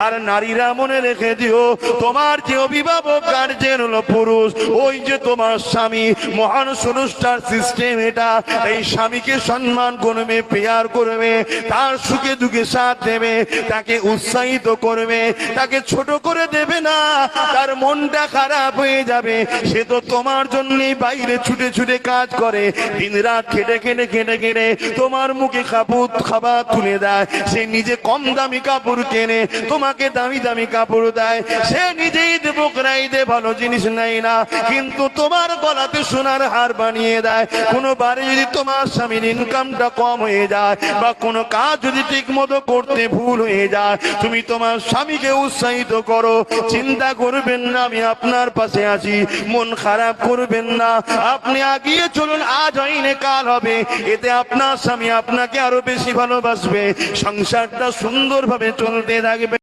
আর নারীরা মনে রেখে দিও, তোমার যে অভিভাবক গার্জেন হলো পুরুষ, ওই যে তোমার স্বামী, মহান স্রষ্টার সিস্টেম এটা। এই স্বামীকে সম্মান করবে, পেয়ার করবে, তার সুখে দুঃখে সাথ দেবে, তাকে উৎসাহিত করবে, তাকে ছোট করে দেবে না। তার মনটা খারাপ হয়ে যাবে, সে তো তোমার জন্যই বাইরে ছুটে ছুটে কাজ করে, দিন রাত খেটে খেটে খেটে খেটে তোমার মুখে খাবার তুলে দেয়। সে নিজে কম দামি কাপড় কেনে, তোমাকে দামি দামি কাপড় দেয়। সে নিজেই বকরাই দে, ভালো জিনিস নাই না, কিন্তু তোমার গলাতে সোনার হার বানিয়ে দেয়। কোনোবারে যদি তোমার স্বামীর ইনকামটা কম হয়ে যায় বা কোনো কাজ যদি ঠিক মতো করতে ভুল হয়ে যায়, তুমি তোমার স্বামীকে উৎসাহিত করো, চিন্তা করবেন না আমি আপনার পাশে আছি, মন খারাপ করবেন না, আপনি এগিয়ে চলুন, আজ হয়নি কাল হবে। এতে আপনার স্বামী আপনাকে আরো বেশি ভালোবাসবে, সংসারটা সুন্দরভাবে চলতে থাকবে।